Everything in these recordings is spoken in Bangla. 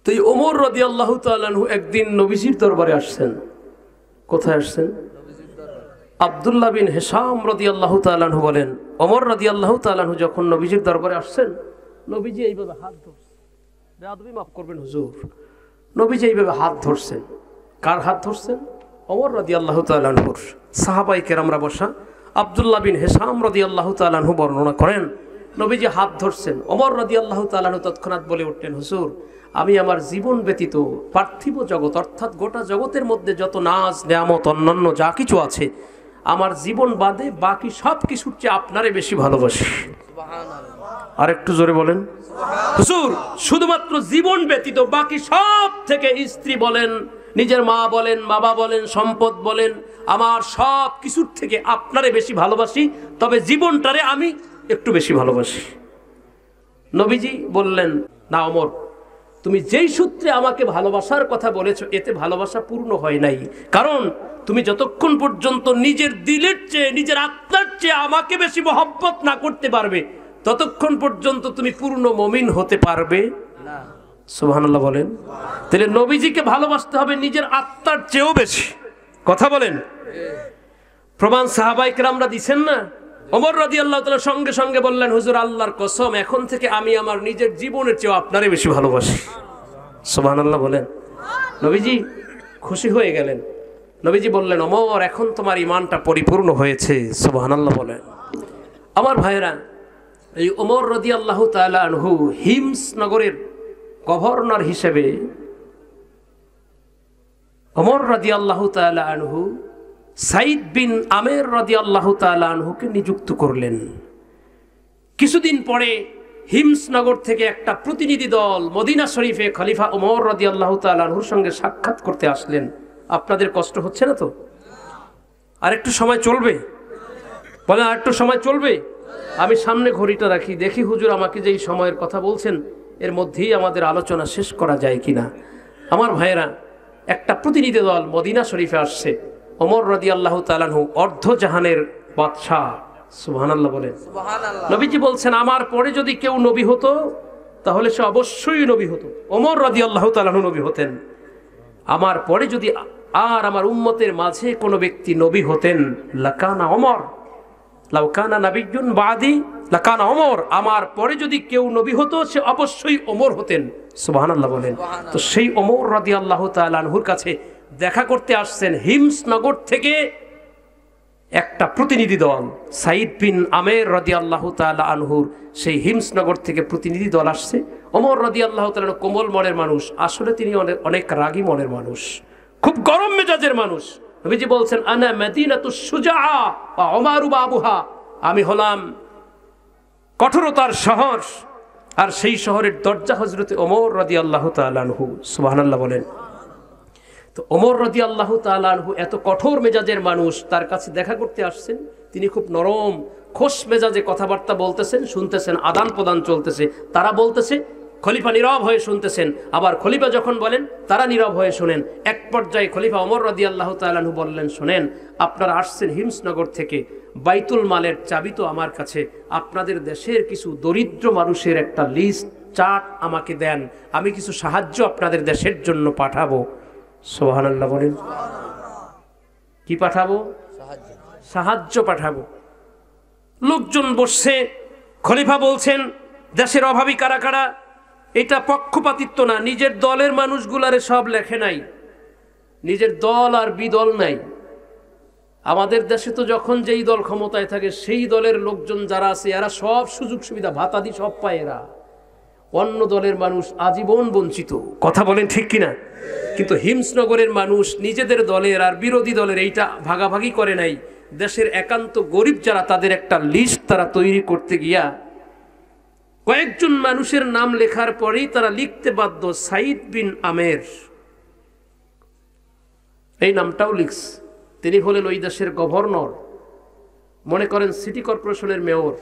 তো এই ওমর রাদিয়াল্লাহু তাআলা আনহু একদিন নবীজির দরবারে আসছেন। কোথায় আসছেন? আব্দুল্লাহ বিন হিশাম রাদিয়াল্লাহু তাআলা আনহু বলেন, ওমর রাদিয়াল্লাহু তাআলা আনহু যখন নবীজির দরবারে আসছেন, নবীজি এইভাবে হাত ধরছেন। বেয়াদবি মাফ করবেন হুজুর, নবীজি এইভাবে হাত ধরছেন। কার হাত ধরছেন? ওমর রাদিয়াল্লাহু তাআলা আনহুর। সাহাবায়ে কেরামরা বসা। আব্দুল্লাহ বিন হিশাম রাদিয়াল্লাহু তাআলা আনহু বর্ণনা করেন, নবীজি হাত ধরছেন। ওমর রাদিয়াল্লাহু তাআলা আনহু তৎক্ষণাৎ বলে উঠলেন, হুজুর, আমি আমার জীবন ব্যতীত পার্থিব জগৎ অর্থাৎ গোটা জগতের মধ্যে যত নাজ নেয়ামত অন্যান্য যা কিছু আছে, আমার জীবন বাদে বাকি সব কিছুর চেয়ে আপনারে বেশি ভালোবাসি। আর একটু জোরে বলেন হুজুর। শুধুমাত্র জীবন ব্যতীত বাকি সব থেকে, স্ত্রী বলেন, নিজের মা বলেন, বাবা বলেন, সম্পদ বলেন, আমার সব কিছুর থেকে আপনারে বেশি ভালোবাসি, তবে জীবনটারে আমি একটু বেশি ভালোবাসি। নবীজি বললেন, না ওমর, তুমি যেই সূত্রে আমাকে ভালোবাসার কথা বলেছো এতে ভালোবাসা পূর্ণ হয় নাই। কারণ তুমি যতক্ষণ পর্যন্ত নিজের দিলের চেয়ে, নিজের আত্মার চেয়ে আমাকে বেশি মহব্বত না করতে পারবে, ততক্ষণ পর্যন্ত তুমি পূর্ণ মুমিন হতে পারবে না। সুবহানাল্লাহ বলেন। তাহলে নবীজিকে ভালোবাসতে হবে নিজের আত্মার চেয়েও বেশি। কথা বলেন। প্রমাণ সাহাবায়ে কেরামরা দিছেন না? ওমর রাদিয়াল্লাহু তাআলা সঙ্গে সঙ্গে বললেন, হুজুর, আল্লাহর কসম, এখন থেকে আমি আমার নিজের জীবনের চেয়ে আপনারে বেশি ভালোবাসি। সুবহানাল্লাহ বলেন। নবীজি খুশি হয়ে গেলেন। নবীজি বললেন, ওমর, এখন তোমার ঈমানটা পরিপূর্ণ হয়েছে। সুবহানাল্লাহ বলেন। আমার ভাইরা, এই ওমর রাদিয়াল্লাহু তাআলা আনহু হিমস নগরের গভর্নর হিসেবে ওমর রাদিয়াল্লাহু তাআলা আনহু সাইদ বিন আমের রাদিয়াল্লাহু তাআলা আনহুকে নিযুক্ত করলেন। কিছুদিন পরে হিমসনগর থেকে একটা প্রতিনিধি দল মদিনা শরীফে খলিফা ওমর রাদিয়াল্লাহু তাআলা আনহুর সঙ্গে সাক্ষাৎ করতে আসলেন। আপনাদের কষ্ট হচ্ছে না তো? আর একটু সময় চলবে? বলেন, আর একটু সময় চলবে? আমি সামনে ঘড়িটা রাখি, দেখি হুজুর আমাকে যেই সময়ের কথা বলছেন এর মধ্যেই আমাদের আলোচনা শেষ করা যায় কিনা। আমার ভাইয়েরা, একটা প্রতিনিধি দল মদিনা শরীফে আসছে। ওমর রাদিয়াল্লাহু তাআলা আনহু অর্ধজাহানের বাদশা। সুবহানাল্লাহ বলেন। নবীজি বলছেন, আমার পরে যদি কেউ নবী হতো তাহলে সে অবশ্যই নবী হতো। ওমর রাদিয়াল্লাহু তাআলা আনহু নবী হতেন। আমার পরে যদি আর আমার উম্মতের মাঝে কোনো ব্যক্তি নবী হতেন, লাকানা ওমর, লাউ কানা নাবিয়্যুন বাদি লাকানা ওমর, আমার পরে যদি কেউ নবী হতো সে অবশ্যই ওমর হতেন। সুবহানাল্লাহ বলেন। তো সেই ওমর রাদিয়াল্লাহু তাআলা আনহুর কাছে দেখা করতে আসছেন হিমসনগর থেকে একটা প্রতিনিধি দল। সাইদ বিন আমের রাদিয়াল্লাহু তাআলা আনহুর সেই হিমসনগর থেকে প্রতিনিধি দল আসছে। ওমর রাদিয়াল্লাহু তাআলা কোমল মনের মানুষ, আসলে তিনি অনেক রাগী মনের মানুষ, খুব গরম মেজাজের মানুষ। নবীজি বলছেন, আনা মাদিনাতুশ শুজাআ ওয়া উমারু বাবুহা, আমি হলাম কঠোরতার শহর, আর সেই শহরের দরজা হযরত ওমর রাদিয়াল্লাহু তাআলা আনহু। সুবহানাল্লাহ বলেন। তো ওমর রাদিয়াল্লাহু তাআলা আনহু এত কঠোর মেজাজের মানুষ, তার কাছে দেখা করতে আসছেন। তিনি খুব নরম খোশ মেজাজে কথাবার্তা বলতেছেন, শুনতেছেন, আদান প্রদান চলতেছে। তারা বলতেছে, খলিফা নীরব হয়ে শুনতেছেন, আবার খলিফা যখন বলেন তারা নীরব হয়ে শোনেন। এক পর্যায়ে খলিফা ওমর রাদিয়াল্লাহু তাআলা আনহু বললেন, শোনেন, আপনারা আসছেন হিমসনগর থেকে, বাইতুল মালের চাবি তো আমার কাছে, আপনাদের দেশের কিছু দরিদ্র মানুষের একটা লিস্ট চার্ট আমাকে দেন, আমি কিছু সাহায্য আপনাদের দেশের জন্য পাঠাবো। সুবহানাল্লাহ বলেন। কি পাঠাবো? সাহায্য পাঠাবো। লোকজন বসছে, খলিফা বলছেন, দেশের অভাবী কারা কারা। এটা পক্ষপাতিত্ব না, নিজের দলের মানুষগুলারে সব লেখে নাই, নিজের দল আর বিদল নাই। আমাদের দেশে তো যখন যেই দল ক্ষমতায় থাকে সেই দলের লোকজন যারা আছে এরা সব সুযোগ সুবিধা ভাতাদি সব পায় এরা, অন্য দলের মানুষ আজীবন বঞ্চিত। কথা বলেন ঠিক কিনা? কিন্তু হিমসনগরের মানুষ নিজেদের দলের আর বিরোধী দলের এইটা ভাগাভাগি করে নাই। দেশের একান্ত গরিব যারা, তাদের একটা লিস্ট তারা তৈরি করতে গিয়া কয়েকজন মানুষের নাম লেখার পরেই তারা লিখতে বাধ্য সাইদ বিন আমের, এই নামটাও লিখছে। তিনি হলেন ওই দেশের গভর্নর, মনে করেন সিটি কর্পোরেশনের মেয়র,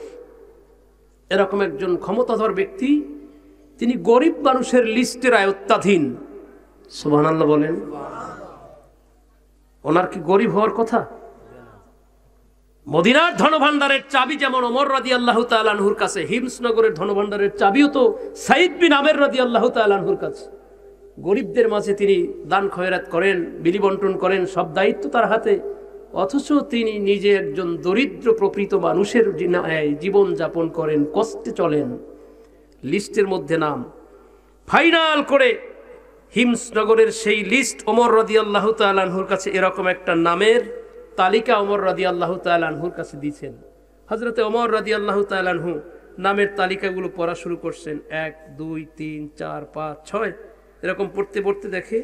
এরকম একজন ক্ষমতাধর ব্যক্তি। তিনি গরিব মানুষের লিস্টের আয়ত্তাধীন। সুবহানাল্লাহ বলেন। ওনার কি গরিব হওয়ার কথা? মদিনার ধনভাণ্ডারের চাবি যেমন ওমর রাদিয়াল্লাহু তাআলা আনহুর কাছে, হিমসনগরের ধনভাণ্ডারের চাবিও তো সাইদ বিন আমের রাদিয়াল্লাহু তাআলা আনহুর কাছে। গরিবদের মাঝে তিনি দান খয়রাত করেন, বিলি বন্টন করেন, সব দায়িত্ব তার হাতে, অথচ তিনি নিজে একজন দরিদ্র প্রকৃত মানুষের জীবন যাপন করেন, কষ্টে চলেন। লিস্টের মধ্যে নাম ফাইনাল করে হিমসনগরের সেই লিস্ট ওমর রাদিয়াল্লাহু তাআলা আনহুর কাছে এরকম একটা নামের তালিকা ওমর রাদিয়াল্লাহু তাআলা আনহুর কাছে দিয়েছেন। হযরতে ওমর রাদিয়াল্লাহু তাআলা আনহু নামের তালিকাগুলো পড়া শুরু করছেন, 1 2 3 4 5 6 এরকম পড়তে পড়তে দেখে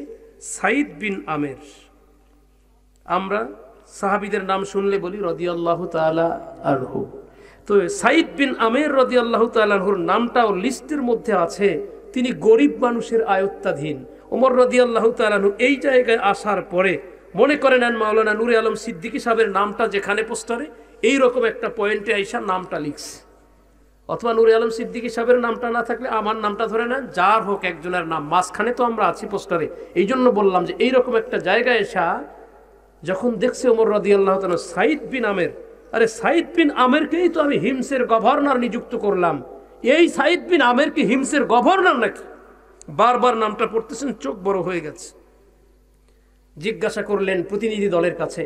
সাইদ বিন আমের। আমরা সাহাবীদের নাম শুনলে বলি রাদিয়াল্লাহু তাআলা আনহু, তো সাইদ বিন আমের রাদিয়াল্লাহু তাআলা আনহুর নামটাও লিস্টের মধ্যে আছে। তিনি গরিব মানুষের আয়ত্তাধীন। ওমর রাদিয়াল্লাহু তাআলা আনহু এই জায়গায় আসার পরে মনে করে নেন মাওলানা নূরে আলম সিদ্দিকী সাহেবের নামটা যেখানে পোস্টারে এইরকম একটা পয়েন্টে আইসা নামটা লিখছে, অথবা নূরে আলম সিদ্দিকী সাহেবের নামটা না থাকলে আমার নামটা ধরে নেন, যার হোক একজনের নাম, মাঝখানে তো আমরা আছি পোস্টারে। এই জন্য বললাম যে এইরকম একটা জায়গায় এসা যখন দেখছে ওমর রাদিয়াল্লাহু তাআলা সাইদ বিন আমের, আরে সাইদ বিন আমেরকেই তো আমি হিমসের গভর্নর নিযুক্ত করলাম, এই সাইদ বিন আমের কি হিমসের গভর্নর নাকি? বারবার নামটা পড়তেছেন, চোখ বড় হয়ে গেছে। জিজ্ঞাসা করলেন প্রতিনিধি দলের কাছে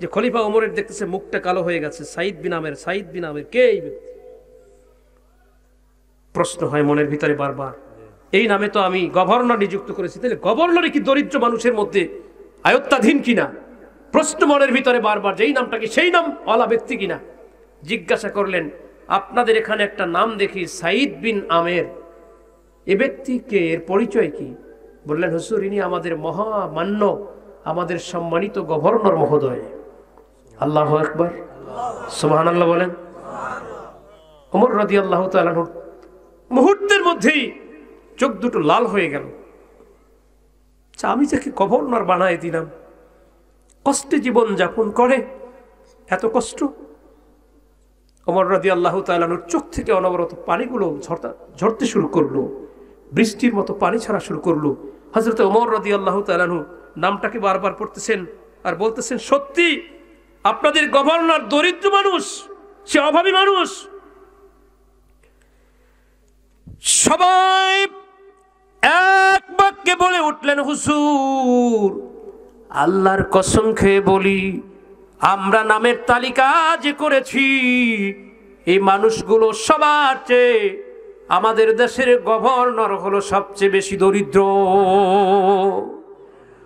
যে খলিফা ওমরের দেখতেছে মুখটা কালো হয়ে গেছে, সাইদ বিন আমের, সাইদ বিন আমের কে এই ব্যক্তি? প্রশ্ন হয় মনের ভিতরে বারবার, এই নামে তো আমি গভর্নর নিযুক্ত করেছি, তাহলে গভর্নরে কি দরিদ্র মানুষের মধ্যে আয়ত্তাধীন কিনা? প্রশ্ন মনের ভিতরে বারবার, যেই নামটা কি সেই নাম ওয়ালা ব্যক্তি কিনা? জিজ্ঞাসা করলেন আপনাদের এখানে একটা নাম দেখি সাইদ বিন আমের, এ ব্যক্তিকে, এর পরিচয় কি? বললেন হুজুর ইনি আমাদের মহামান্য, আমাদের সম্মানিত গভর্নর মহোদয়। আল্লাহু আকবার, সুবহানাল্লাহ বলেন। ওমর রাদিয়াল্লাহু তাআলা মুহূর্তের মধ্যেই চোখ দুটো লাল হয়ে গেল। আমি যাকে গভর্নর বানায় দিলাম, কষ্টে জীবন যাপন করে, এত কষ্ট। ওমর রাদিয়াল্লাহু তাআলা চোখ থেকে অনবরত পানিগুলো ঝরতে শুরু করলো, বৃষ্টির মতো পানি ছাড়া শুরু করলো। হযরত ওমর রাদিয়াল্লাহু তাআলা নামটাকে বারবার পড়তেছেন আর বলতেছেন, সত্যি আপনাদের গভর্নর দরিদ্র মানুষ, সে অভাবী মানুষ। সবাই এক বাক্যে বলে উঠলেন, হুজুর আল্লাহর কসম খেয়ে বলি, আমরা নামের তালিকা যে করেছি এই মানুষগুলো সবার চেয়ে আমাদের দেশের গভর্নর হলো সবচেয়ে বেশি দরিদ্র,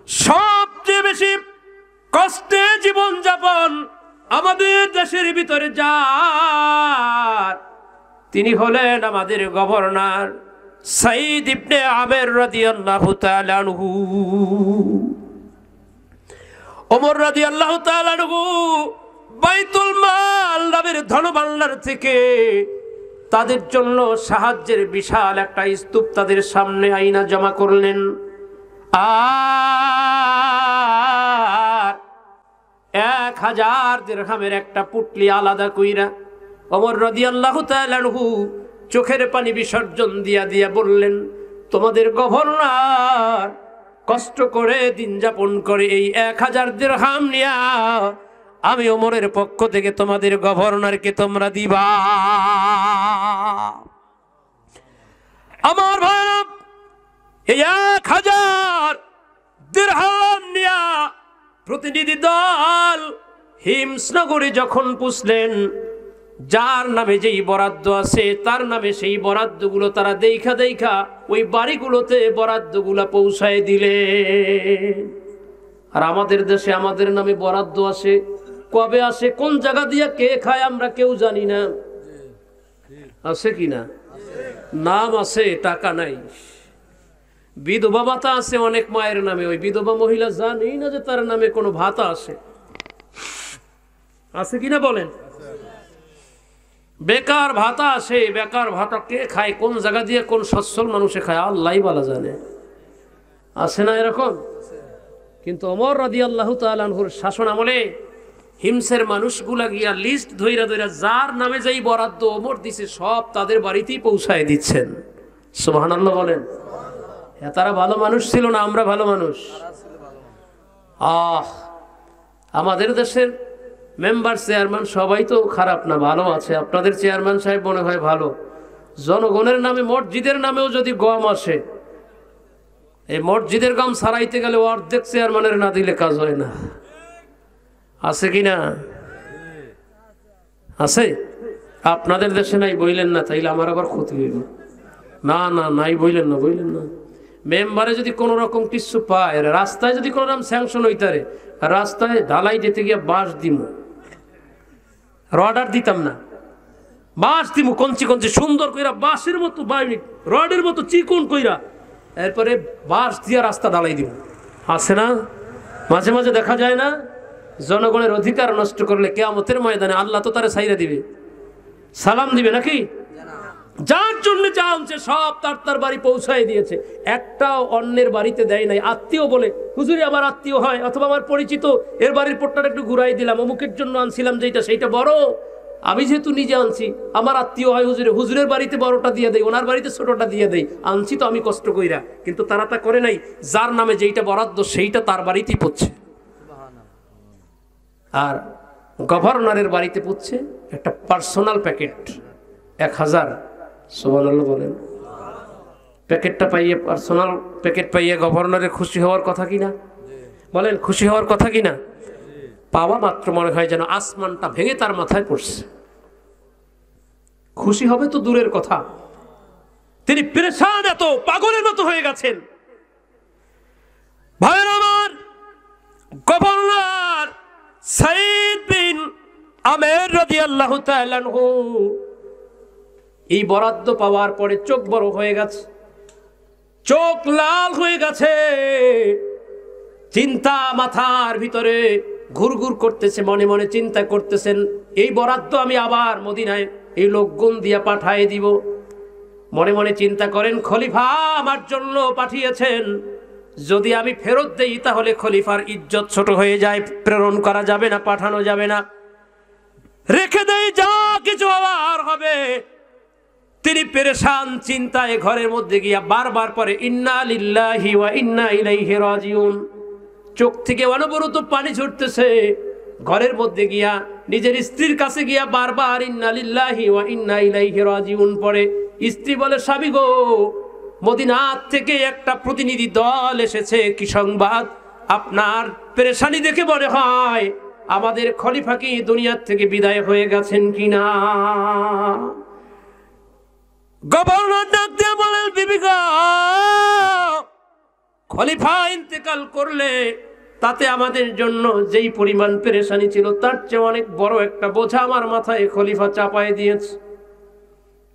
সবচেয়ে বেশি কষ্টে জীবন যাপন আমাদের দেশের ভিতরে যার, তিনি হলেন আমাদের গভর্নর সাইদ ইবনে আমের রাদিয়াল্লাহু তাআলা আনহু। ওমর রাদিয়াল্লাহু তাআলা আনহু বাইতুল মাল নামের ধনভাণ্ডার থেকে তাদের জন্য সাহায্যের বিশাল একটা স্তূপ তাদের সামনে আইনা জমা করলেন। আর 1000 দিরহামের একটা পুটলি আলাদা কইরা ওমর রাদিয়াল্লাহু তাআলা আনহু চোখের পানি বিসর্জন দিয়া দিয়া বললেন, তোমাদের গভর্নর কষ্ট করে দিন যাপন করে এই 1000 দিরহাম নিয়া আমি ওমরের পক্ষ থেকে তোমাদের গভর্নরকে তোমরা দিবা। আমার ভাই, এই 1000 দিরহাম নিয়া প্রতিনিধি দল হিমসনগরে যখন পুষলেন, যার নামে যেই বরাদ্দ আছে তার নামে সেই বরাদ্দগুলো তারা দেখা দেখা ওই বাড়িগুলোতে বরাদ্দগুলো পৌঁছায় দিলে। আর আমাদের দেশে আমাদের নামে বরাদ্দ আসে, কবে আসে, কোন জায়গা দিয়ে কে খায় আমরা কেউ জানি না, আছে কি না? নাম আছে, টাকা নাই। বিধবা ভাতা আছে অনেক মায়ের নামে, ওই বিধবা মহিলা জানেই না যে তার নামে কোনো ভাতা আছে, আছে কিনা বলেন? বেকার ভাতা আসে, বেকার ভাতা কে খায়, কোন জায়গা দিয়ে কোন সচ্ছল মানুষে খায় আল্লাহই ভালো জানে, আছে না এরকম? কিন্তু ওমর রাদিয়াল্লাহু তাআলা আনহুর শাসন আমলে হিমসের মানুষগুলা গিয়া লিস্ট ধইরা ধইরা যার নামে যেই বরাদ্দ ওমর দিছে সব তাদের বাড়িতেই পৌঁছায় দিচ্ছেন। সুবহানাল্লাহ বলেন। তারা ভালো মানুষ ছিল না, আমরা ভালো মানুষ? আমাদের দেশের মেম্বার চেয়ারম্যান সবাই তো খারাপ না, ভালো আছে। আপনাদের চেয়ারম্যান সাহেব মনে হয় ভালো। জনগণের নামে, মসজিদের নামেও যদি গম আসে, এই মসজিদের কাম সারাইতে গেলে অর্ধেক চেয়ারম্যানের না দিলে কাজ হয় না। আছে কি না? আছে? আপনাদের দেশে নাই বইলেন না, তাইলে আমার আবার ক্ষতি হইল। না না নাই বইলেন না, বইলেন না। মেম্বারে যদি কোনো রকম কিছু পায়, রাস্তায় যদি কোনো রকম স্যাংশন হইতারে, রাস্তায় ঢালাই দিতে গিয়ে বাঁশ দিমু, রডার দিতাম না, বাঁশ দিমু কঞ্চি কঞ্চি সুন্দর কইরা, বাঁশের মতো রডের মতো চিকন কইরা, এরপরে বাঁশ দিয়া রাস্তা ঢালাই দিব। আছে না? মাঝে মাঝে দেখা যায় না, জনগণের অধিকার নষ্ট করলে কিয়ামতের ময়দানে আল্লাহ তো তারে ছাইরা দিবে, সালাম দিবে নাকি? যার জন্য যা আনছে সব তার বাড়ি পৌঁছায় দিয়েছে, একটাও অন্যের বাড়িতে দেয় নাই। আত্মীয় বলে, হুজুরে আমার আত্মীয় হয় অথবা আমার পরিচিত, এর বাড়ির পোট্টাটা একটু ঘুরাই দিলাম, অমুকের জন্য আনছিলাম যেটা সেইটা বড়, আমি যেহেতু নিজে আনছি, আমার আত্মীয় হয় হুজুরে, হুজুরের বাড়িতে বড়টা দিয়ে দেয়, ওনার বাড়িতে ছোটটা দিয়ে দেয়, আনছি তো আমি কষ্ট কইরা। কিন্তু তারা তা করে নাই, যার নামে যেইটা বরাদ্দ সেইটা তার বাড়িতেই পড়ছে। আর গভর্নরের বাড়িতে পড়ছে একটা পার্সোনাল প্যাকেট 1000, সুবহানাল্লাহ বলেন। প্যাকেটটা পাইয়ে, পার্সোনাল প্যাকেট পাইয়ে গভর্নরের খুশি হওয়ার কথা কিনা? বলেন খুশি হওয়ার কথা কিনা? পাওয়া মাত্র মনে হয় যেন আসমানটা ভেঙে তার মাথায় পড়ছে। খুশি হবে তো দূরের কথা, তিনি পেরেশান, এত পাগলের মতো হয়ে গেছেন। ভাইয়ের আমার, গভর্নর সাইদ বিন আমের রাদিয়াল্লাহু তাআলা আনহু এই বরাদ্দ পাওয়ার পরে চোখ বড় হয়ে গেছে, চোখ লাল হয়ে গেছে, চিন্তা মাথার ভিতরে ঘুরঘুর করতেছে, মনে মনে চিন্তা করতেছেন এই বরাদ্দ আমি আবার মদিনায় এই লোকগুণ দিয়ে পাঠায় দিব। মনে মনে চিন্তা করেন, খলিফা আমার জন্য পাঠিয়েছেন, যদি আমি ফেরত দেই তাহলে খলিফার ইজ্জত ছোট হয়ে যায়, প্রেরণ করা যাবে না, পাঠানো যাবে না, রেখে দেই, যা কিছু হওয়ার হবে। তিনি পেরেশান চিন্তায় ঘরের মধ্যে গিয়া বারবার পরে ইন্না লিল্লাহি ওয়া ইন্না ইলাইহি রাজিউন, চোখ থেকে অনবরত পানি ঝরতেছে। ঘরের মধ্যে গিয়া নিজের স্ত্রীর কাছে গিয়া বারবার ইন্না লিল্লাহি ওয়া ইন্না ইলাইহি রাজিউন পড়ে। স্ত্রী বলে, স্বামী গো, মদিনা থেকে একটা প্রতিনিধি দল এসেছে, কি সংবাদ? আপনার পেরেশানি দেখে মনে হয় আমাদের খলিফা কি দুনিয়ার থেকে বিদায় হয়ে গেছেন কিনা। গভর্নর ডাক দিয়ে বলেন, বিবি গো, খলিফা ইন্তেকাল করলে তাতে আমাদের জন্য যেই পরিমাণ পেরেশানি ছিল তার চেয়ে অনেক বড় একটা বোঝা আমার মাথায় খলিফা চাপায় দিয়েছে।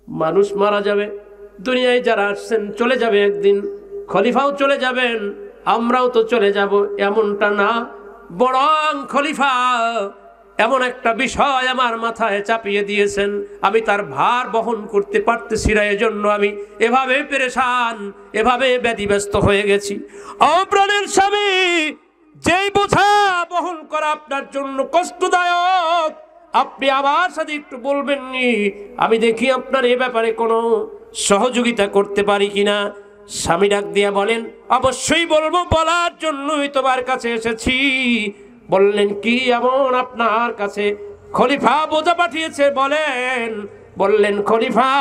মানুষ মারা যাবে, দুনিয়ায় যারা আসছেন চলে যাবে একদিন, খলিফাও চলে যাবেন, আমরাও তো চলে যাব, এমনটা না, বরং খলিফা এমন একটা বিষয় আমার মাথায় চাপিয়ে দিয়েছেন, আমি তার ভার বহন করতে পারতেছি না, এজন্য আমি এভাবে পেরেশান, এভাবে ব্যতিব্যস্ত হয়ে গেছি। অপ্রাণের স্বামী, যেই বোঝা বহন করা আপনার জন্য কষ্টদায়ক, আপনি আমার সাথে একটু বলবেন নি, আমি দেখি আপনার এ ব্যাপারে কোনো সহযোগিতা করতে পারি কিনা। স্বামী ডাক দিয়া বলেন, অবশ্যই বলবো, বলার জন্যই তোমার কাছে এসেছি। বললেন, কি এমন আপনার কাছে খলিফা বোঝা পাঠিয়েছে বলেন? বললেন, খলিফা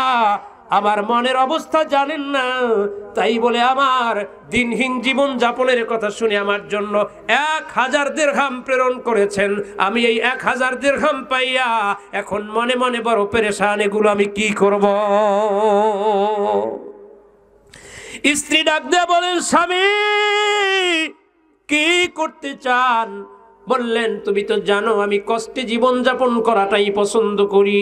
আমার মনের অবস্থা জানেন না, তাই বলে আমার দিনহীন জীবন যাপনের কথা শুনে আমার জন্য 1000 দিরহাম প্রেরণ করেছেন। আমি এই 1000 দিরহাম পাইয়া এখন মনে মনে বড় পেরেশান, এগুলো আমি কি করব? স্ত্রী ডাক দিয়ে বলেন, স্বামী কি করতে চান? বললেন, তুমি তো জানো আমি কষ্টে জীবন যাপন করাটাই পছন্দ করি,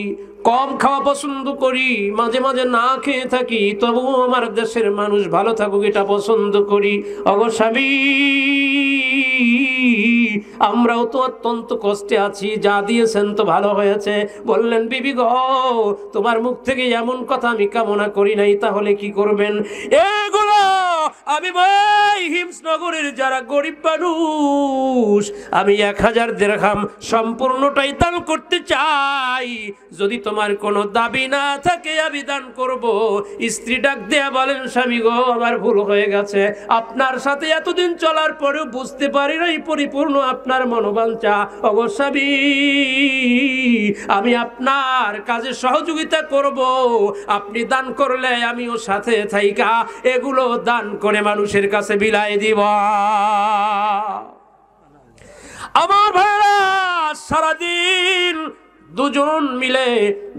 কম খাওয়া পছন্দ করি, মাঝে মাঝে না খেয়ে থাকি, তবুও আমার দেশের মানুষ ভালো থাকুক এটা পছন্দ করি। অগো স্বামী, আমরাও তো অত্যন্ত কষ্টে আছি, যা দিয়েছেন তো ভালো হয়েছে। বললেন, বিবি গো, তোমার মুখ থেকে এমন কথা আমি কামনা করি নাই, তাহলে কি করবেন? এগুলো আমি ভাই হিমসনগরের যারা গরিব মানুষ, আমি 1000 দিরহাম সম্পূর্ণটাই দান করতে চাই, যদি তোমার কোনো দাবি না থাকে আমি দান করব। স্ত্রী ডাক দেয়া বলেন, স্বামী গো, আমার ভুল হয়ে গেছে, আপনার সাথে এতদিন চলার পরেও বুঝতে পারি নাই পরিপূর্ণ আপনার মনোবাঞ্ছা। ওগো স্বামী, আমি আপনার কাজে সহযোগিতা করব, আপনি দান করলে আমিও সাথে থাইকা এগুলো দান করে করে মানুষের কাছে বিলাই দিব। আমার ভাইরা সারাদিন দুজন মিলে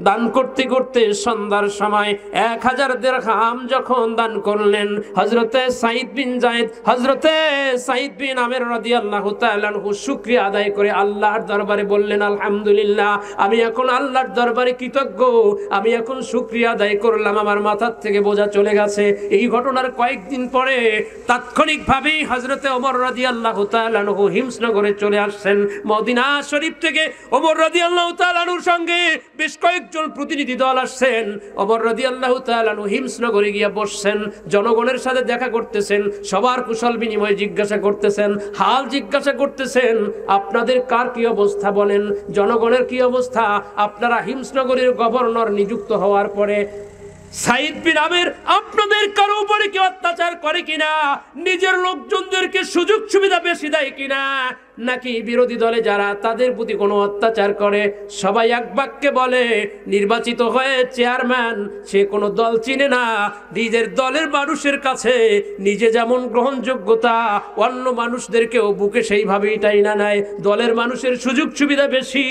দান করতে করতে সন্ধ্যার সময় 1000 দিরহাম যখন দান করলেন, হযরতে সাঈদ বিন যায়েদ, হযরতে সাঈদ বিন আমের রাদিয়াল্লাহু তাআলা আনহু শুকরিয়া আদায় করে আল্লাহর দরবারে বললেন, আলহামদুলিল্লাহ, আমি এখন আল্লাহর দরবারে কৃতজ্ঞ, আমি এখন শুকরিয়া আদায় করলাম, আমার মাথার থেকে বোঝা চলে গেছে। এই ঘটনার কয়েকদিন পরে তাৎক্ষণিকভাবেই হযরতে ওমর রাদিয়াল্লাহু তাআলা আনহু হিমসনগরে চলে আসছেন। মদিনা শরীফ থেকে ওমর রাদিয়াল্লাহু তাআলা আনহুর সঙ্গে বেশ কয়েকজন প্রতিনিধি দল আসছেন। ওমর রাদিয়াল্লাহু তাআলা আনহু হিমসনগরে গিয়ে বসছেন, জনগণের সাথে দেখা করতেছেন, সবার কুশল বিনিময় জিজ্ঞাসা করতেছেন, হাল জিজ্ঞাসা করতেছেন, আপনাদের কার কি অবস্থা বলেন, জনগণের কি অবস্থা। আপনারা হিমসনগরের গভর্নর নিযুক্ত হওয়ার পরে সাঈদ বিন আমের আপনাদের কারো উপরে কি অত্যাচার করে কিনা, নিজের লোকজনদেরকে সুযোগ সুবিধা বেশি দেয় কিনা, নাকি বিরোধী দলে যারা তাদের প্রতি কোনো অত্যাচার করে। সবাই এক বাক্যে বলে, নির্বাচিত হয়ে চেয়ারম্যান, সে কোনো দল চিনে না, নিজের দলের মানুষের কাছে নিজে যেমন গ্রহণযোগ্যতা, অন্য মানুষদেরকেও বুকে সেইভাবেই টাইনা নেয়। দলের মানুষের সুযোগ সুবিধা বেশি,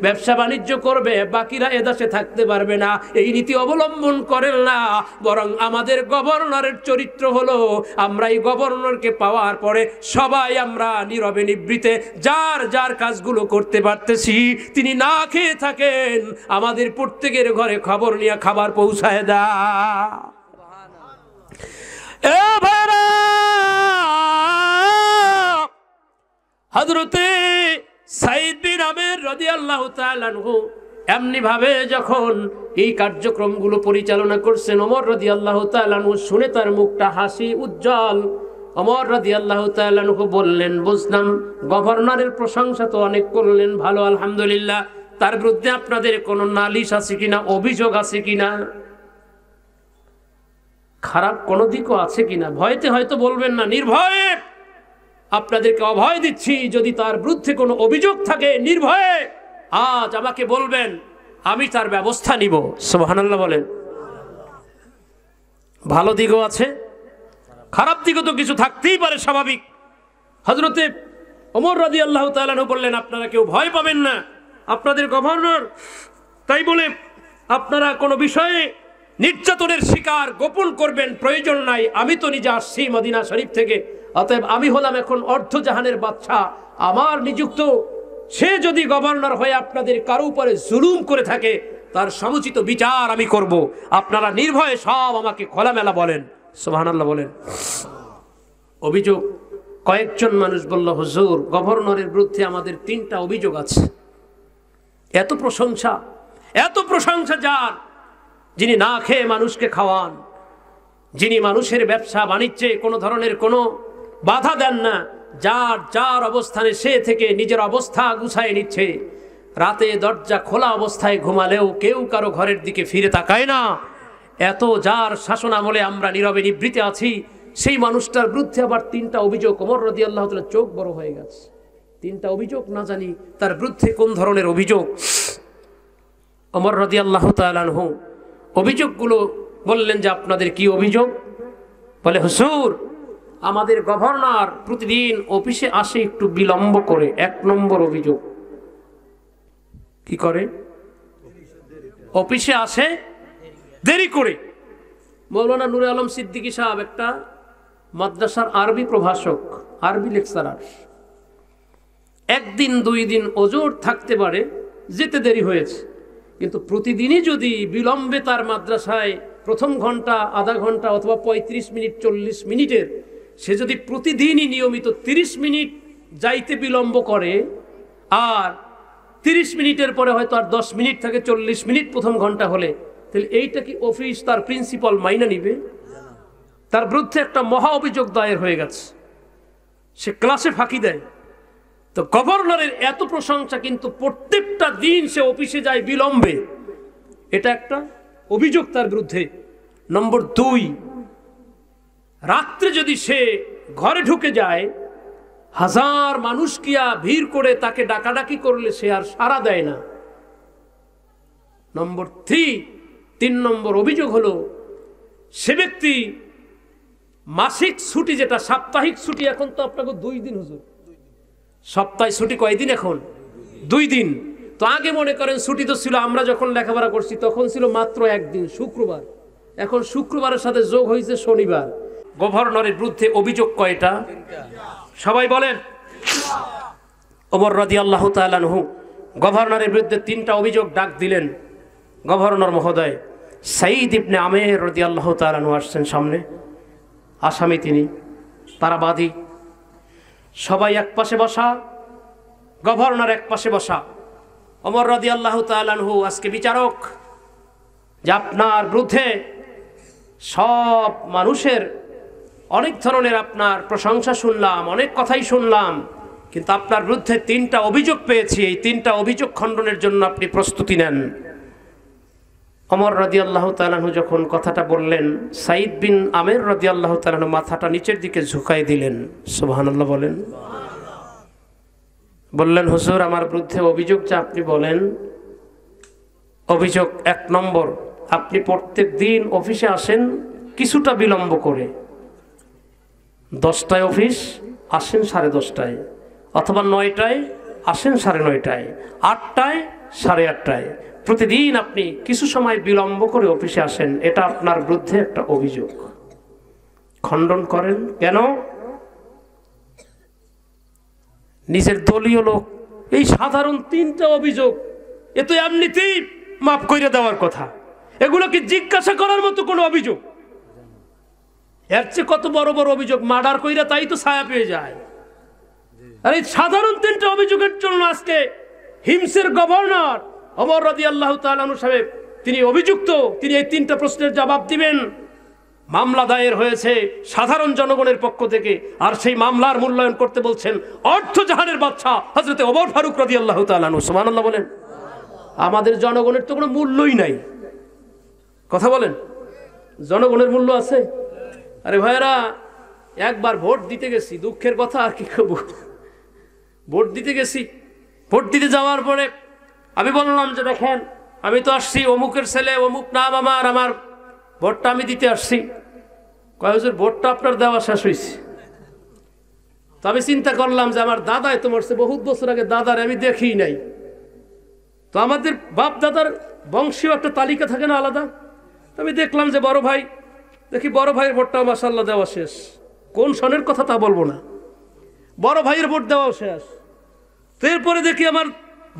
ব্যবসা বাণিজ্য করবে, বাকিরা এদেশে থাকতে পারবে না, এই নীতি অবলম্বন করেন না। বরং আমাদের গভর্নরের চরিত্র হলো, আমরা এই গভর্নরকে পাওয়ার পরে সবাই আমরা নীরবে নিবৃতে যার যার কাজগুলো করতে পারতেছি, তিনি না খেয়ে থাকেন, আমাদের প্রত্যেকের ঘরে খবর নিয়ে খাবার পৌঁছায় দা। হযরতে সাঈদ বিন আমের রাদিয়াল্লাহু তাআলা আনহু এমনি ভাবে যখন এই কার্যক্রমগুলো পরিচালনা করছেন, ওমর রাদিয়াল্লাহু তাআলা আনহু শুনে তার মুখটা হাসি উজ্জ্বল। ওমর রাদিয়াল্লাহু তাআলা আনহু বললেন, বুঝলাম গভর্নরের প্রশংসা তো অনেক করলেন, ভালো, আলহামদুলিল্লাহ, তার বিরুদ্ধে আপনাদের কোনো নালিশ আছে কিনা, অভিযোগ আছে কিনা, খারাপ কোনো দিকও আছে কিনা? ভয়তে হয়তো বলবেন না, নির্ভয়ে আপনাদেরকে অভয় দিচ্ছি, যদি তার বিরুদ্ধে কোনো অভিযোগ থাকে নির্ভয়ে আজ আমাকে বলবেন, আমি তার ব্যবস্থা নিব। সুবহানাল্লাহ বলেন। ভালো দিকও আছে, খারাপ দিকও তো কিছু থাকতেই পারে, স্বাভাবিক। হযরতে ওমর রাদিয়াল্লাহু তাআলা আনহু বললেন, আপনারা কেউ ভয় পাবেন না, আপনাদের গভর্নর, তাই বলে আপনারা কোনো বিষয়ে নির্যাতনের শিকার গোপন করবেন প্রয়োজন নাই। আমি তো নিজে আসছি মদিনা শরীফ থেকে, অতএব আমি হলাম এখন অর্ধজাহানের বাদশা, আমার নিযুক্ত, সে যদি গভর্নর হয়ে আপনাদের কারো উপরে জুলুম করে থাকে তার সমুচিত বিচার আমি করব, আপনারা নির্ভয়ে সব আমাকে খোলামেলা বলেন। সুবহানাল্লাহ বলেন। অভিযোগ, কয়েকজন মানুষ বলল, হুজুর গভর্নরের বিরুদ্ধে আমাদের 3টা অভিযোগ আছে। এত প্রশংসা, এত প্রশংসা যার, যিনি না খেয়ে মানুষকে খাওয়ান, যিনি মানুষের ব্যবসা বাণিজ্যে কোনো ধরনের কোনো বাধা দেন না, যার যার অবস্থানে সে থেকে নিজের অবস্থা গুছায় নিচ্ছে, রাতে দরজা খোলা অবস্থায় ঘুমালেও কেউ কারো ঘরের দিকে ফিরে তাকায় না, এত যার শাসন আমলে আমরা নীরবে নিবৃতে আছি, সেই মানুষটার বিরুদ্ধে আবার 3টা অভিযোগ। ওমর রাদিয়াল্লাহু তাআলা চোখ বড় হয়ে গেছে, 3টা অভিযোগ, না জানি তার বিরুদ্ধে কোন ধরনের অভিযোগ। ওমর রাদিয়াল্লাহু তাআলা আনহু অভিযোগগুলো বললেন যে, আপনাদের কি অভিযোগ? বলে, হুজুর আমাদের গভর্নর প্রতিদিন অফিসে আসে একটু বিলম্ব করে। 1 নম্বর অভিযোগ। কি করে? অফিসে আসে দেরি করে। মৌলানা নূরে আলম সিদ্দিকী সাহেব একটা মাদ্রাসার আরবি প্রভাষক, আরবি লেকচারার, 1 দিন 2 দিন ওজোর থাকতে পারে, যেতে দেরি হয়েছে, কিন্তু প্রতিদিনই যদি বিলম্বে তার মাদ্রাসায় প্রথম ঘন্টা, আধা ঘন্টা অথবা 35 মিনিট 40 মিনিটের, সে যদি প্রতিদিনই নিয়মিত 30 মিনিট যাইতে বিলম্ব করে, আর 30 মিনিটের পরে হয়তো আর 10 মিনিট থাকে, 40 মিনিট প্রথম ঘন্টা হলে, তাহলে এইটা কি অফিস তার প্রিন্সিপাল মাইনা নিবে? তার বিরুদ্ধে একটা মহা অভিযোগ দায়ের হয়ে গেছে, সে ক্লাসে ফাঁকি দেয়। তো গভর্নরের এত প্রশংসা, কিন্তু প্রত্যেকটা দিন সে অফিসে যায় বিলম্বে, এটা একটা অভিযোগ তার বিরুদ্ধে। নম্বর 2, রাত্রে যদি সে ঘরে ঢুকে যায়, 1000 মানুষ কিয়া ভিড় করে তাকে ডাকাডাকি করলে সে আর সাড়া দেয় না। নম্বর 3 নম্বর অভিযোগ হলো, সে ব্যক্তি মাসিক ছুটি যেটা সাপ্তাহিক ছুটি এখন তো আপনাকে 2 দিন হুজুর, সপ্তাহে ছুটি কয়দিন এখন? 2 দিন। তো আগে মনে করেন ছুটি তো ছিল, আমরা যখন লেখাপড়া করছি তখন ছিল মাত্র 1 দিন, শুক্রবার। এখন শুক্রবারের সাথে যোগ হয়েছে শনিবার। গভর্নরের বিরুদ্ধে অভিযোগ কয়টা? সবাই বলেন। ওমর রাদিয়াল্লাহু তাআলা আনহু গভর্নরের বিরুদ্ধে 3টা অভিযোগ ডাক দিলেন। গভর্নর মহোদয় সাঈদ ইবনে আমের রাদিয়াল্লাহু তাআলা আনহু আসছেন সামনে, আসামি তিনি, তারা বাদী। সবাই এক পাশে বসা, গভর্নর এক পাশে বসা। ওমর রাদিয়াল্লাহু তাআলা আনহু আজকে বিচারক, যে আপনার বিরুদ্ধে সব মানুষের অনেক ধরনের আপনার প্রশংসা শুনলাম, অনেক কথাই শুনলাম, কিন্তু আপনার বিরুদ্ধে 3টা অভিযোগ পেয়েছি। এই 3টা অভিযোগ খণ্ডনের জন্য আপনি প্রস্তুতি নেন। ওমর রাদিয়াল্লাহু তাআলা আনহু যখন কথাটা বললেন, সাঈদ বিন আমের রাদিয়াল্লাহু তাআলা আনহু মাথাটা নিচের দিকে ঝুঁকাই দিলেন। সুবহানাল্লাহ বলেন। বললেন, হুজুর আমার বিরুদ্ধে অভিযোগ যা আপনি বলেন, অভিযোগ 1 নম্বর, আপনি প্রত্যেক দিন অফিসে আসেন কিছুটা বিলম্ব করে। 10টায় অফিস, আসেন 10:30টায়, অথবা 9টায় আসেন 9:30টায়, 8টায় 8:30টায়। প্রতিদিন আপনি কিছু সময় বিলম্ব করে অফিসে আসেন। এটা আপনার বিরুদ্ধে একটা অভিযোগ। খণ্ডন করেন কেন? নিজের দলীয় লোক, এই সাধারণ 3টা অভিযোগ, এ তো এমনিতেই মাফ করে দেওয়ার কথা। এগুলো কি জিজ্ঞাসা করার মতো কোনো অভিযোগ? এর চেয়ে কত বড় বড় অভিযোগ মার্ডার কইরা তাই তো ছায়া পেয়ে যায়। আর এই সাধারণ 3টা অভিযোগের জন্য আজকে হিমসের গভর্নর ওমর রাদিয়াল্লাহু তাআলা আনহু সাহেব, তিনি অভিযুক্ত, তিনি এই 3টা প্রশ্নের জবাব দিবেন। মামলা দায়ের হয়েছে সাধারণ জনগণের পক্ষ থেকে, আর সেই মামলার মূল্যায়ন করতে বলছেন অর্থজাহানের বাদশা হযরতে ওমর ফারুক রাদিয়াল্লাহু তাআলা আনহু। সুবহানাল্লাহ বলেন। আমাদের জনগণের তো কোনো মূল্যই নাই। কথা বলেন, জনগণের মূল্য আছে? আরে ভাইরা, একবার ভোট দিতে গেছি, দুঃখের কথা আর কি করব, ভোট দিতে গেছি। ভোট দিতে যাওয়ার পরে আমি বললাম যে দেখেন, আমি তো আসছি অমুকের ছেলে, অমুক নাম আমার ভোটটা আমি দিতে আসছি। কয় হুজুর ভোটটা আপনার দেওয়া শেষ হয়েছে। তো আমি চিন্তা করলাম যে আমার দাদাই তো মরছে বহুত বছর আগে, দাদার আমি দেখি নাই। তো আমাদের বাপ দাদার বংশীয় একটা তালিকা থাকে না আলাদা। তো আমি দেখলাম যে বড় ভাই, দেখি বড় ভাইয়ের ভোটটা মাশাআল্লাহ দেওয়া শেষ। কোন সনের কথা তা বলবো না, বড় ভাইয়ের ভোট দেওয়াও শেষ। তো এরপরে দেখি আমার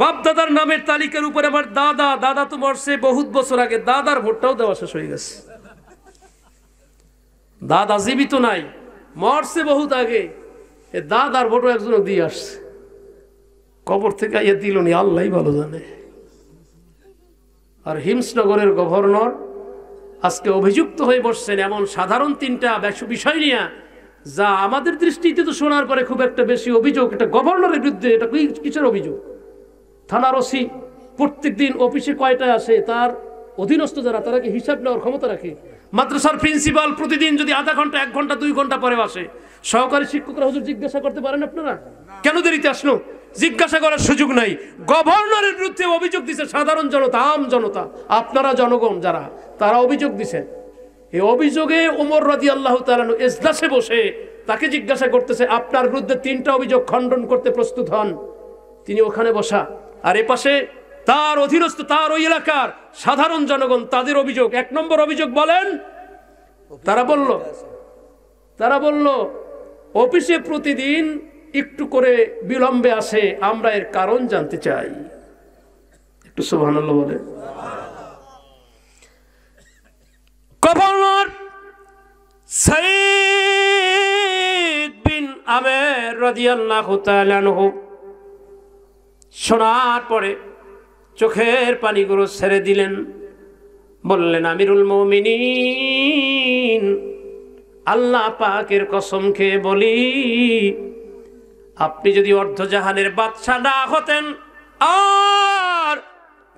বাপ দাদার নামের তালিকার উপরে আমার দাদা তো মরছে বহুত বছর আগে, দাদার ভোটটাও দেওয়া শেষ হয়ে গেছে। দাদা জীবিত নাই, মরছে বহুত আগে, এ দাদার ভোটও একজন দিয়ে আসছে। কবর থেকে আইয়া দিল নি আল্লাহই ভালো জানে। আর হিমসনগরের গভর্নর আজকে অভিযুক্ত হয়ে বসছেন এমন সাধারণ 3টা বিষয় নিয়ে, যা আমাদের দৃষ্টিতে তো শোনার পরে খুব একটা বেশি অভিযোগ। এটা গভর্নরের বিরুদ্ধে, এটা কিসের অভিযোগ? থানার ওসি প্রত্যেক দিন অফিসে কয়টায় আসে, তার অধীনস্থ যারা, তারা কি হিসাব নেওয়ার ক্ষমতা রাখে? মাদ্রাসার প্রিন্সিপাল প্রতিদিন যদি আধা ঘন্টা, 1 ঘন্টা, 2 ঘন্টা পরে আসে, সহকারী শিক্ষকরা হুজুর জিজ্ঞাসা করতে পারেন আপনারা কেন দেরিতে আসলো? জিজ্ঞাসা করার সুযোগ নাই। গভর্নরের বিরুদ্ধে অভিযোগ দিছে সাধারণ জনতা, আম জনতা, আপনারা জনগণ যারা, তারা অভিযোগ দিছেন। এই অভিযোগে ওমর রাদিয়াল্লাহু তাআলা আনহু এজলাসে বসে তাকে জিজ্ঞাসা করতেছে, আপনার বিরুদ্ধে 3টা অভিযোগ খণ্ডন করতে প্রস্তুত হন। তিনি ওখানে বসা, আর এপাশে তার অধীনস্থ, তার ওই এলাকার সাধারণ জনগণ, তাদের অভিযোগ। 1 নম্বর অভিযোগ বলেন, তারা বলল অফিসে প্রতিদিন একটু করে বিলম্বে আসে, আমরা এর কারণ জানতে চাই। একটু সুবহানাল্লাহ বলে। গভর্নর সাঈদ বিন আমের রাদিয়াল্লাহু তাআলা আনহু শোনার পরে চোখের পানিগুলো ছেড়ে দিলেন। বললেন, আমিরুল মুমিনিন, আল্লাহ পাকের কসম খেয়ে বলি, আপনি যদি অর্ধজাহানের বাদশা না হতেন, আর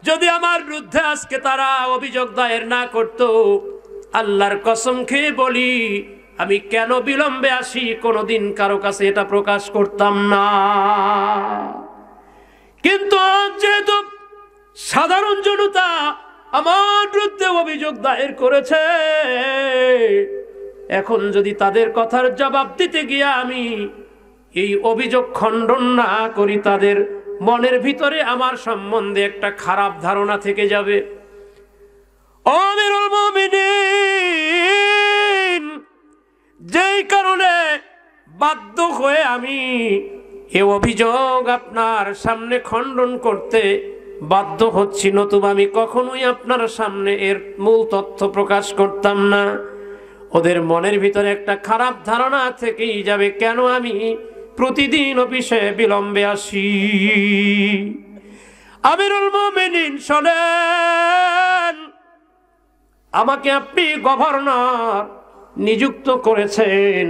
যদি আমার বিরুদ্ধে আজকে তারা অভিযোগ দায়ের না করত, আল্লাহর কসম খেয়ে বলি, আমি কেন বিলম্বে আসি কোনোদিন কারো কাছে এটা প্রকাশ করতাম না। কিন্তু যেহেতু সাধারণ জনতা আমার বিরুদ্ধে অভিযোগ দায়ের করেছে, এখন যদি তাদের কথার জবাব দিতে গিয়ে আমি এই অভিযোগ খণ্ডন না করি, তাদের মনের ভিতরে আমার সম্বন্ধে একটা খারাপ ধারণা থেকে যাবে। আমিরুল মুমিনিন, যেই কারণে বাধ্য হয়ে আমি এই অভিযোগ আপনার সামনে খণ্ডন করতে বাধ্য হচ্ছি, নতুবা আমি কখনোই আপনার সামনে এর মূল তথ্য প্রকাশ করতাম না। ওদের মনের ভিতরে একটা খারাপ ধারণা থেকেই যাবে, কেন আমি প্রতিদিন অফিসে বিলম্বে আসি। আমিরুল মুমিনিন শোনেন, আমাকে আপনি গভর্নর নিযুক্ত করেছেন।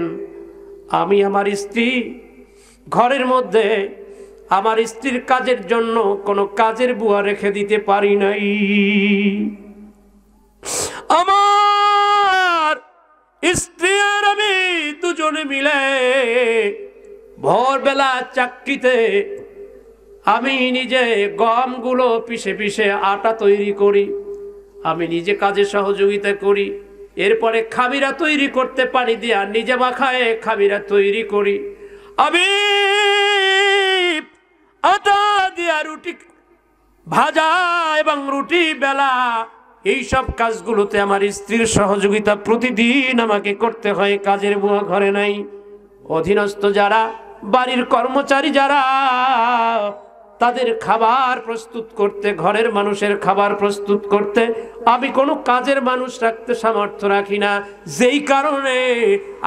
আমি আমার স্ত্রী ঘরের মধ্যে আমার স্ত্রীর কাজের জন্য কোনো কাজের বুয়া রেখে দিতে পারি নাই। আমার স্ত্রী আর আমি দুজনে মিলে ভোরবেলা চাকরিতে আমি নিজে গমগুলো পিষে পিষে আটা তৈরি করি, আমি নিজে কাজে সহযোগিতা করি। এরপরে খামিরা তৈরি করতে পানি দিয়া নিজে মাখায় খামিরা তৈরি করি। আমি আটা দিয়া রুটি ভাজা এবং রুটি বেলা, এই সব কাজগুলোতে আমার স্ত্রীর সহযোগিতা প্রতিদিন আমাকে করতে হয়। কাজের বুয়া ঘরে নাই। অধীনস্থ যারা বাড়ির কর্মচারী যারা, তাদের খাবার প্রস্তুত করতে, ঘরের মানুষের খাবার প্রস্তুত করতে আমি কোনো কাজের মানুষ রাখতে সামর্থ্য রাখি না। যেই কারণে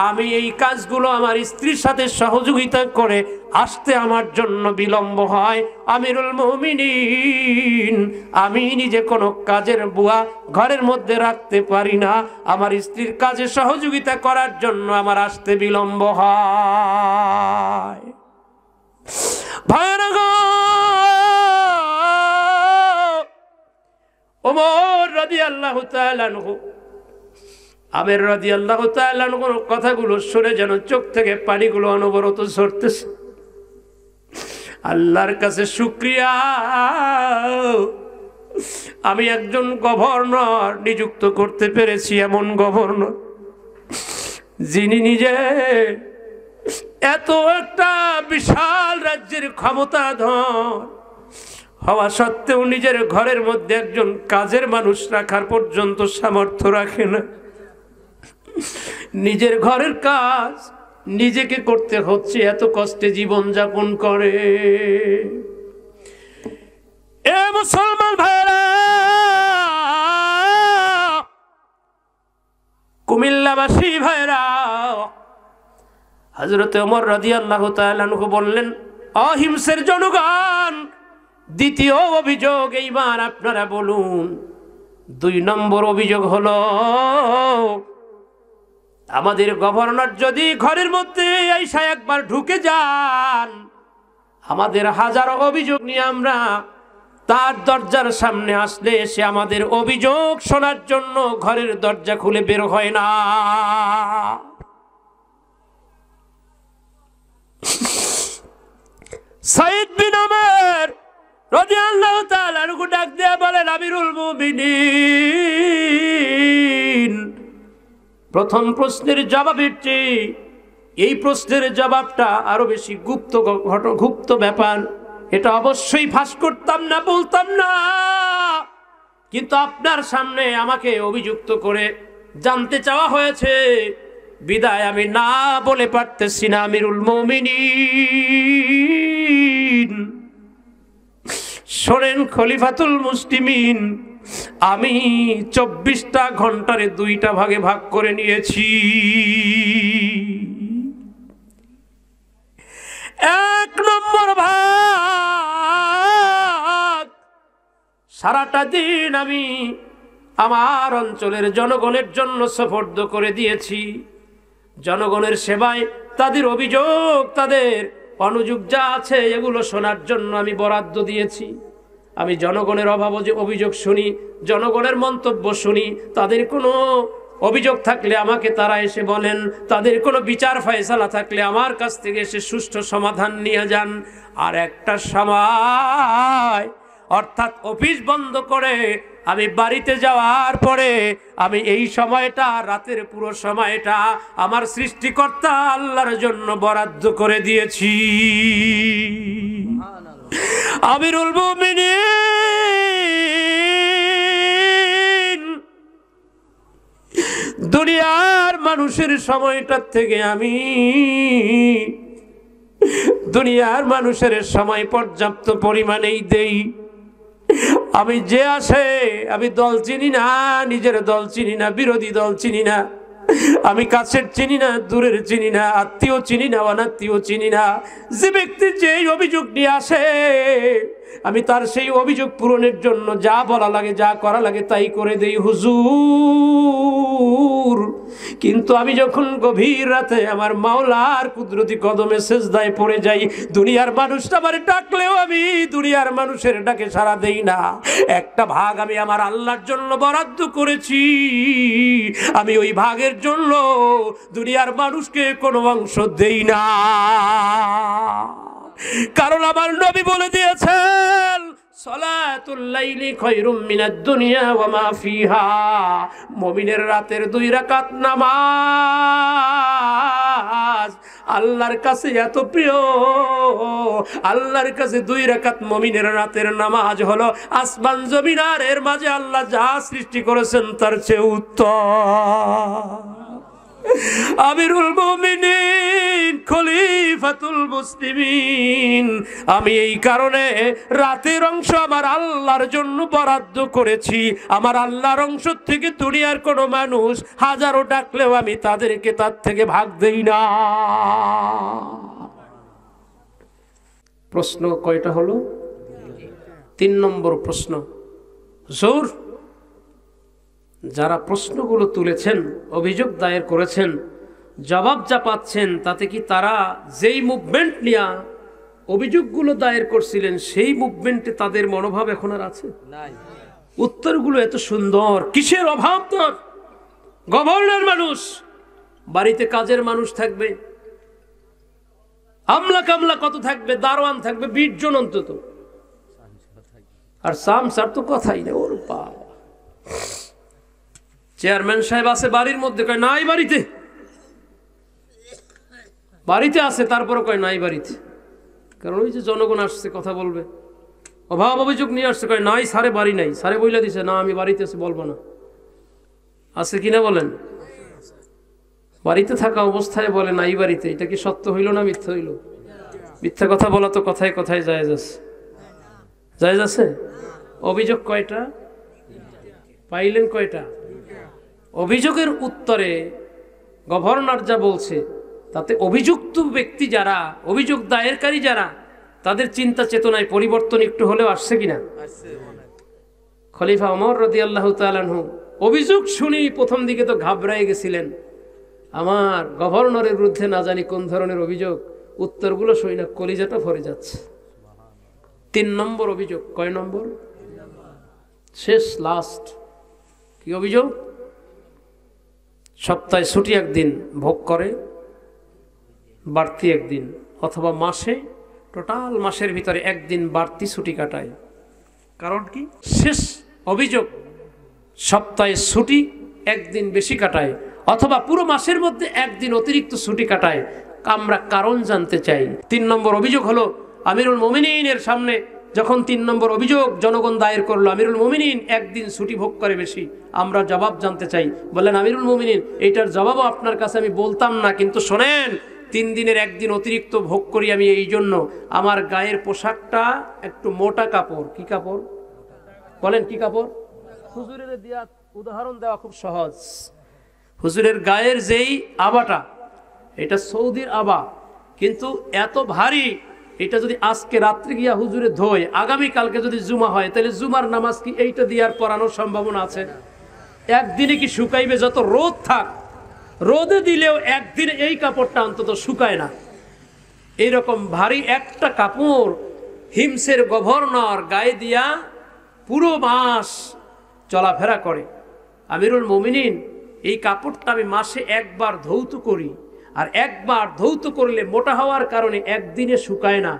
আমি এই কাজগুলো আমার স্ত্রীর সাথে সহযোগিতা করে আসতে আমার জন্য বিলম্ব হয়। আমিরুল মুমিনিন, আমি নিজে কোনো কাজের বুয়া ঘরের মধ্যে রাখতে পারি না। আমার স্ত্রীর কাজে সহযোগিতা করার জন্য আমার আসতে বিলম্ব হয়। ওমর রাদিয়াল্লাহু তাআলা আনহু, আমির রাদিয়াল্লাহু তাআলা আনহুর কথাগুলো শুনে যেন চোখ থেকে পানিগুলো অনবরত ঝরতেছে। আল্লাহর কাছে শুকরিয়া, আমি একজন গভর্নর নিযুক্ত করতে পেরেছি, এমন গভর্নর যিনি নিজে এত একটা বিশাল রাজ্যের ক্ষমতাধর হওয়া সত্ত্বেও নিজের ঘরের মধ্যে একজন কাজের মানুষ রাখার পর্যন্ত সামর্থ্য রাখে না। নিজের ঘরের কাজ নিজেকে করতে হচ্ছে, এত কষ্টে জীবন যাপন করে। এ মুসলমান ভাইরা, কুমিল্লাবাসী ভাইরা, হযরত ওমর রাদিয়াল্লাহু তাআলা আনহু বললেন, অহিংসের জনগণ, দ্বিতীয় অভিযোগ এইবার আপনারা বলুন। 2 নম্বর অভিযোগ হলো, আমাদের গভর্নর যদি ঘরের মধ্যে আইসা একবার ঢুকে যান, আমাদের হাজারো অভিযোগ নিয়ে আমরা তার দরজার সামনে আসলে সে আমাদের অভিযোগ শোনার জন্য ঘরের দরজা খুলে বের হয় না। সাইদ বিন উমর রাদিয়াল্লাহু তাআলা আনহু ডাক দিয়ে বলেন, আমিরুল মুমিনিন, প্রথম প্রশ্নের জবাবের চেয়ে এই প্রশ্নের জবাবটা আরো বেশি গুপ্ত ব্যাপার। এটা অবশ্যই ফাঁস করতাম না, বলতাম না, কিন্তু আপনার সামনে আমাকে অভিযুক্ত করে জানতে চাওয়া হয়েছে বিদায় আমি না বলে পারতেছি না। আমিরুল মুমিনিন শোনেন, খলিফাতুল মুসলিমিন, আমি 24টা ঘন্টারে 2টা ভাগে ভাগ করে নিয়েছি। 1 নম্বর ভাগ সারাটা দিন আমি আমার অঞ্চলের জনগণের জন্য সুপর্দ করে দিয়েছি। জনগণের সেবায় তাদের অভিযোগ, তাদের অনুযোগ যা আছে এগুলো শোনার জন্য আমি বরাদ্দ দিয়েছি। আমি জনগণের অভিযোগ শুনি, জনগণের মন্তব্য শুনি। তাদের কোনো অভিযোগ থাকলে আমাকে তারা এসে বলেন, তাদের কোনো বিচার ফয়সালা থাকলে আমার কাছ থেকে এসে সুষ্ঠু সমাধান নিয়ে যান। আর একটা সময়, অর্থাৎ অফিস বন্ধ করে আমি বাড়িতে যাওয়ার পরে আমি এই সময়টা, রাতের পুরো সময়টা আমার সৃষ্টিকর্তা আল্লাহর জন্য বরাদ্দ করে দিয়েছি। আমিরুল মুমিনিন, দুনিয়ার মানুষের সময়টার থেকে আমি দুনিয়ার মানুষের সময় পর্যাপ্ত পরিমাণেই দেই। আমি যে আসে, আমি দল চিনি না, নিজের দল চিনি না, বিরোধী দল চিনি না, আমি কাছের চিনি না, দূরের চিনি না, আত্মীয় চিনি না, অনাত্মীয় চিনি না। যে ব্যক্তি যেই অভিযোগ নিয়ে আসে আমি তার সেই অভিযোগ পূরণের জন্য যা বলা লাগে, যা করা লাগে তাই করে দেই হুজুর। কিন্তু আমি যখন গভীর রাতে আমার মাওলার কুদরতি কদমে সেজদায় পড়ে যাই, দুনিয়ার মানুষটা আমার ডাকলেও আমি দুনিয়ার মানুষের ডাকে সাড়া দেই না। একটা ভাগ আমি আমার আল্লাহর জন্য বরাদ্দ করেছি, আমি ওই ভাগের জন্য দুনিয়ার মানুষকে কোনো অংশ দেই না। কারণ আমার নবী বলে দিয়েছেন, সালাতুল লাইলি খায়রুম মিনাদ দুনিয়া ওয়া মা ফিহা। মুমিনের রাতের 2 রাকাত নামাজ আল্লাহর কাছে এত প্রিয়, আল্লাহর কাছে 2 রাকাত মুমিনের রাতের নামাজ হলো আসমান জমিন আর এর মাঝে আল্লাহ যা সৃষ্টি করেছেন তার চেয়ে উত্তম। আমিরুল মুমিনিন, খলিফাতুল মুসলিমিন, আমি এই কারণে রাতের অংশ আমার আল্লাহর জন্য বরাদ্দ করেছি। আমার আল্লাহর অংশ থেকে দুনিয়ার কোনো মানুষ হাজারো ডাকলেও আমি তাদেরকে তার থেকে ভাগ দেই না। প্রশ্ন কয়টা হলো? 3 নম্বর প্রশ্ন। জোর যারা প্রশ্নগুলো তুলেছেন, অভিযোগ দায়ের করেছেন, জবাব যা পাচ্ছেন, তাতে কি তারা যেই মুভমেন্ট নিয়ে অভিযোগগুলো দায়ের করছিলেন সেই মুভমেন্টে তাদের মনোভাব এখন আর আছে? উত্তরগুলো এত সুন্দর, কিসের অভাব? তোর গভর্নর মানুষ, বাড়িতে কাজের মানুষ থাকবে, আমলা কামলা কত থাকবে, দারোয়ান থাকবে 20 জন অন্তত, আর সামসার তো কথাই না। ওর বাবা, চেয়ারম্যান সাহেব আছে বাড়ির মধ্যে, কয় নাই বাড়িতে, বাড়িতে আছে তারপরে কয় নাই বাড়িতে। কারণ ওই যে জনগণ আসছে কথা বলবে, অভাব অভিযোগ নিয়ে আসছে, কয় নাই সারে বাড়ি নাই, সারে বইলা দিছে না আমি বাড়িতে আছি বলবো না। আছে কিনা বলেন? বাড়িতে থাকা অবস্থায় বলে নাই বাড়িতে, এটা কি সত্য হইল না মিথ্যা হইল? মিথ্যা কথা বলা তো কথায় কথায় জায়েজ আছে, জায়েজ আছে। অভিযোগ কয়টা পাইলেন? কয়টা? অভিযোগের উত্তরে গভর্নর যা বলছে তাতে অভিযুক্ত ব্যক্তি যারা, অভিযোগ দায়েরকারী যারা, তাদের চিন্তা চেতনায় পরিবর্তন একটু হলেও আসছে কিনা? খলিফা ওমর রাদিয়াল্লাহু তাআলা আনহু অভিযোগ শুনি প্রথম দিকে তো ঘাবড়ায় গেছিলেন, আমার গভর্নরের বিরুদ্ধে না জানি কোন ধরনের অভিযোগ, উত্তরগুলো শুই না কলিজাটা ভরে যাচ্ছে। 3 নম্বর অভিযোগ। কয় নম্বর? শেষ, লাস্ট। কি অভিযোগ? সপ্তাহে ছুটি একদিন ভোগ করে, বাড়তি একদিন, অথবা মাসে, টোটাল মাসের ভিতরে একদিন বাড়তি ছুটি কাটায়। কারণ কি? শেষ অভিযোগ, সপ্তাহে ছুটি একদিন বেশি কাটায়, অথবা পুরো মাসের মধ্যে একদিন অতিরিক্ত ছুটি কাটায়। আমরা কারণ জানতে চাই। 3 নম্বর অভিযোগ হলো আমিরুল মুমিনিনের সামনে যখন 3 নম্বর অভিযোগ জনগণ দায়ের করলো, আমিরুল মুমিনিন একদিন ছুটি ভোগ করে বেশি, আমরা জবাব জানতে চাই। বললেন আমিরুল মুমিনিন, এইটার জবাবও আপনার কাছে আমি বলতাম না, কিন্তু শোনেন, 3 দিনের একদিন অতিরিক্ত ভোগ করি আমি এই জন্য, আমার গায়ের পোশাকটা একটু মোটা কাপড়। কি কাপড় বলেন? কি কাপড়? হুজুরের দেয়া উদাহরণ দেওয়া খুব সহজ। হুজুরের গায়ের যেই আবাটা, এটা সৌদির আবা, কিন্তু এত ভারী, এটা যদি আজকে রাত্রে গিয়া হুজুরে ধোয়, আগামীকালকে যদি জুমা হয়, তাহলে জুমার নামাজ কি এইটা দিয়ে আর পড়ানোর সম্ভাবনা আছে? একদিনে কি শুকাইবে? যত রোদ থাক, রোদে দিলেও একদিনে এই কাপড়টা অন্তত শুকায় না। এইরকম ভারী একটা কাপড় হিমসের গভর্নর গায়ে দিয়া পুরো মাস চলাফেরা করে। আমিরুল মুমিনিন, এই কাপড়টা আমি মাসে একবার ধৌত করি, আর একবার ধৌত করলে মোটা হওয়ার কারণে একদিনে শুকায় না,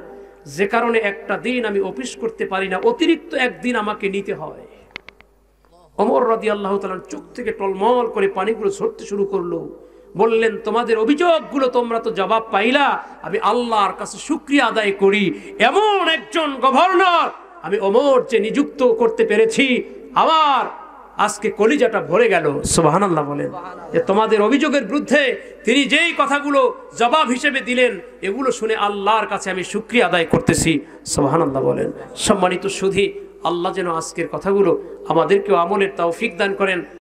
যে কারণে একটা দিন আমি অফিস করতে পারি না, অতিরিক্ত একদিন আমাকে নিতে হয়। ওমর রাদিয়াল্লাহু তাআলা চোখ থেকে টলমল করে পানিগুলো ঝরতে শুরু করলো। বললেন, তোমাদের অভিযোগগুলো তোমরা তো জবাব পাইলা, আমি আল্লাহর কাছে শুকরিয়া আদায় করি, এমন একজন গভর্নর আমি ওমর যে নিযুক্ত করতে পেরেছি, আমার আজকে কলিজাটা ভরে গেল। সুবহানাল্লাহ বলেন। যে তোমাদের অভিযোগের বিরুদ্ধে তিনি যেই কথাগুলো জবাব হিসেবে দিলেন, এগুলো শুনে আল্লাহর কাছে আমি শুকরিয়া আদায় করতেছি। সুবহানাল্লাহ বলেন। সম্মানিত সুধী, আল্লাহ যেন আজকের কথাগুলো আমাদেরকেও আমলের তৌফিক দান করেন।